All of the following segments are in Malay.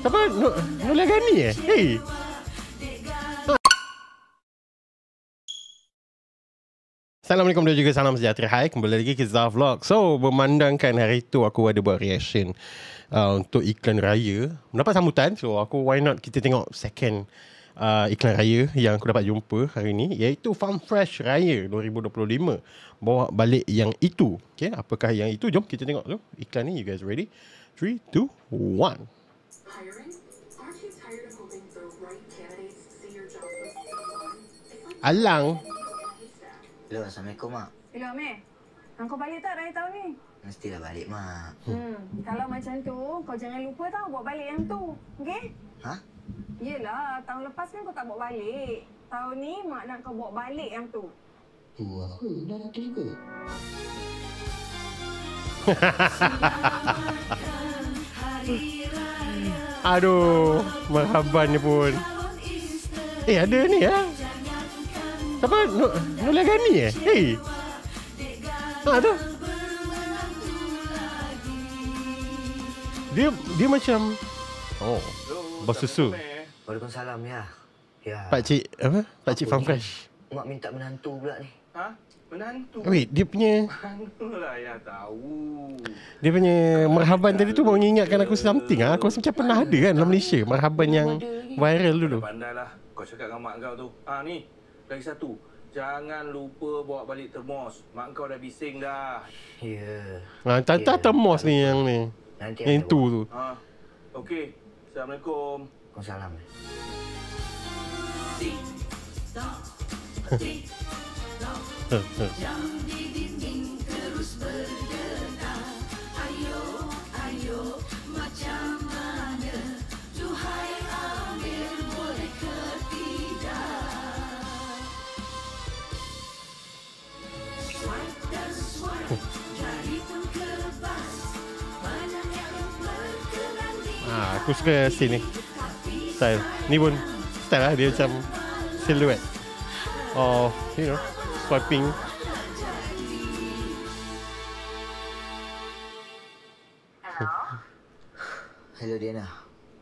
Siapa? Nolia Gani Hey. Assalamualaikum dan juga salam sejahtera. Hai, kembali lagi ke Zah Vlog. So, memandangkan hari tu aku ada buat reaction untuk iklan raya, mendapat sambutan. So, why not kita tengok second iklan raya yang aku dapat jumpa hari ni, iaitu Farm Fresh Raya 2025. Bawa balik yang itu. Okay, apakah yang itu? Jom kita tengok tu iklan ni. You guys ready? 3, 2, 1. Alang. Hello, Assalamualaikum, Mak. Hello, Amir. Kau balik tak raya tahun ni? Mestilah balik, Mak. Kalau macam tu, kau jangan lupa tau bawa balik yang tu. Okey? Ha? Yelah, tahun lepas kan kau tak bawa balik. Tahun ni, Mak nak kau bawa balik yang tu. Tu apa? Dah tu juga. Aduh, marhaban ni pun. Ada ni ya. Siapa? Nolia Gani Hey. Tu. Dia macam bos susu. Waalaikumsalam, ya. Ya. Pakcik apa? Pakcik Farm Fresh. Mak minta menantu pula ni. Ha? Menantu? Wait, dia punya Manalah ya tahu. dia punya marhaban tadi tu mengingatkan aku something. Aku rasa macam pernah ada kan dalam Malaysia. Marhaban yang viral dulu. Pandailah kau cakap dengan mak kau tu. Ni, lagi satu. Jangan lupa bawa balik termos. Mak kau dah bising dah. Ya. Tak termos ni yang ni. Nanti Yang tu tu. Okey. Assalamualaikum. Waalaikumsalam. Aku suka scene ni. Style. Ni pun style lah. Dia macam silhouette of, swiping. Hello, Diana.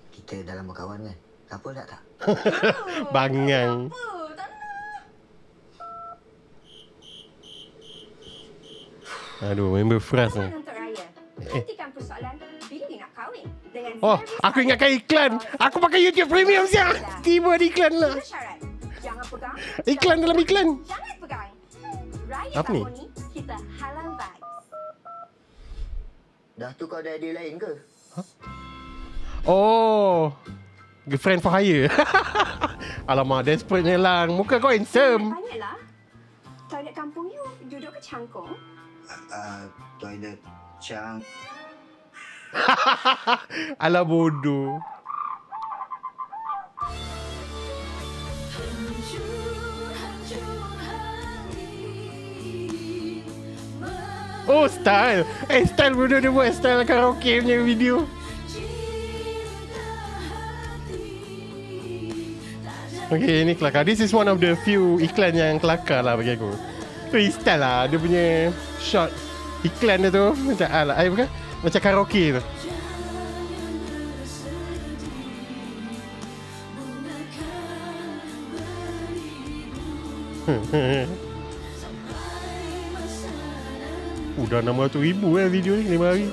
Kita dah lama kawan kan? Apa nak tak? Bangang. Aduh, member Fras ni. Untuk raya, hentikan persoalan bila dia nak kahwin. Dengan Aku ingatkan iklan. Aku pakai YouTube Premium siang. Tiba di iklan lah. syarat. Jangan pegang. Iklan dalam iklan. Jangan pegang. Raya Apa ni? tahun ni, kita halal vibes. Dah tu kau ada idea lain ke? Girlfriend for hire. Alamak, desperate-nya lang. Muka kau handsome. Tanyalah. Toilet kampung you duduk ke cangkung? Toilet Chang. Alah bodoh. Style. Style bodoh dia buat style karaoke punya video. Okay, ni kelakar. This is one of the few iklan yang kelakar lah bagi aku. Tu style lah. Dia punya shot iklan dia tu macam bukan? Macam karaoke tu. Dah 600,000 video ni 5 hari.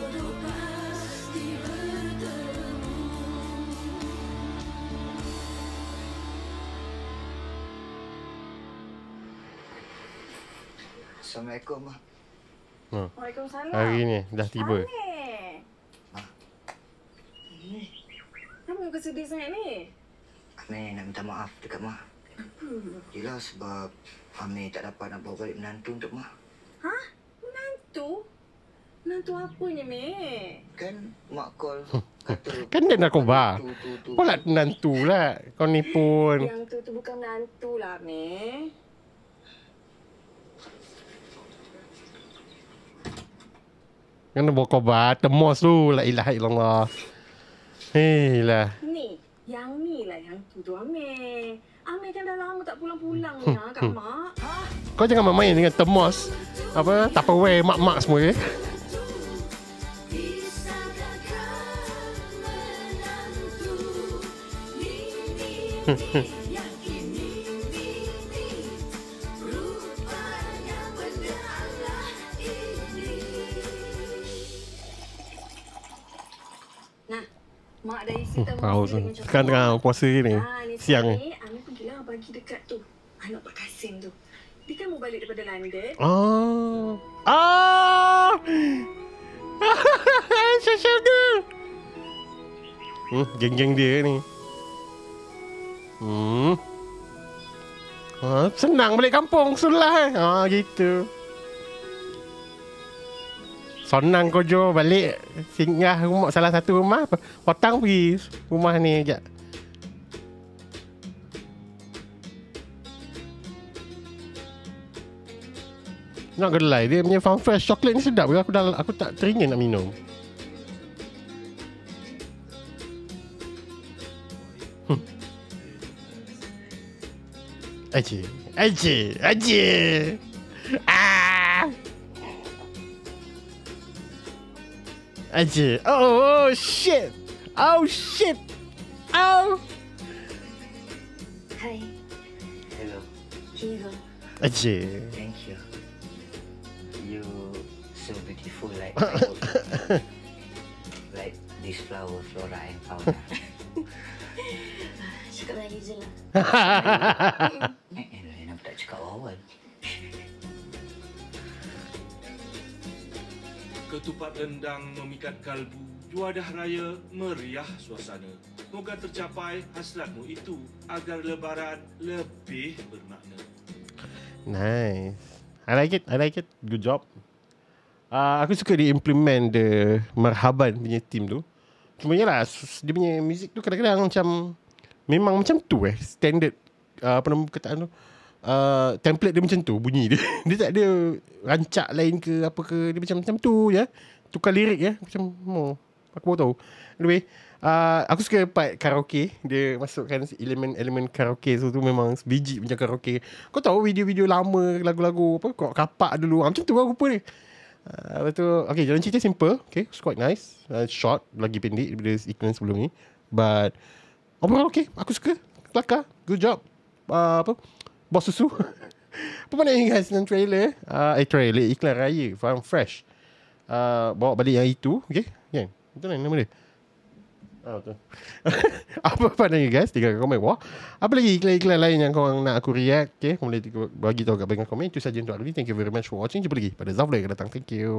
Assalamualaikum, Mak. Waalaikumsalam. Hari ni dah tiba. Amir. Kenapa kau sedih sangat ni? Amir nak minta maaf dekat Mak. Yelah sebab Amir tak dapat nak bawa balik menantu untuk Mak. Ha? Menantu? Menantu apanya, Amir? Kan Mak call kata Kan dia narkoba. tu. Kau nak menantu lah. Kau ni pun. Yang tu bukan menantu lah, Amir. Kan dia bawa kobar. Temos tu. La ilaha illallah. Hei lah. Ni. Yang ni lah yang tu Amir. Amir kan dah lama tak pulang-pulang ni kat Mak. Kau jangan main dengan temos. Apa? Tupperware mak-mak semua ke? Nah, mak dah isi tahu Haus tu. Sekarang tengah puasa ni. Siang ni. Ami pergilah bagi dekat tu. Anak Pak Kasim tu. Dia kan mau balik daripada London. Oh. Ah. Syah tu. Geng-geng dia ni. Senang balik kampung sulah. Gitu. Senang kau jo balik singgah rumah salah satu rumah, potang pergi rumah ni sekejap. Nak gelai dia punya Farm Fresh coklat ni sedap ke? Aku tak teringin nak minum. Aje. Aje. Oh shit. Oh. Hai, Hello. Hero. Aje. Thank you. You so beautiful like like this flower, flora and fauna. Cakap Melayu je lah. Lain aku tak cakap awal. Ketupat rendang memikat kalbu, juadah raya meriah suasana. Moga tercapai hasratmu itu agar lebaran lebih bermakna. Nice. I like it. Good job. Aku suka dia implement the Marhaban punya team tu. Cuma yalah, dia punya music tu kadang-kadang macam memang macam tu standard apa nama perkataan tu. Template dia macam tu bunyi dia. Dia tak ada rancak lain ke apa ke. Dia macam tu je. Tukar lirik ya. Macam aku baru tahu. Anyway, aku suka part karaoke. Dia masukkan elemen karaoke tu memang biji macam karaoke. Kau tahu video-video lama lagu-lagu apa kau kapak dulu. Macam tu rupa dia. Lepas tu okay, jalan cerita simple. Okay, it's quite nice. Short, lagi pendek daripada iklan sebelum ni. But overall okay, aku suka. Kelakar. Good job. Apa Bos susu. Apa pandangan guys dengan trailer? Trailer iklan raya Farm Fresh. Bawa balik yang itu. Okay, kan? Betul lah nama dia. Betul. Apa pandangan guys? Tinggalkan komen bawah. Apa lagi iklan-iklan lain yang korang nak aku react? Okay, boleh bagi tahu kat bahagian komen. Itu saja untuk hari ini. Thank you very much for watching. Jumpa lagi pada Zavlog yang datang. Thank you.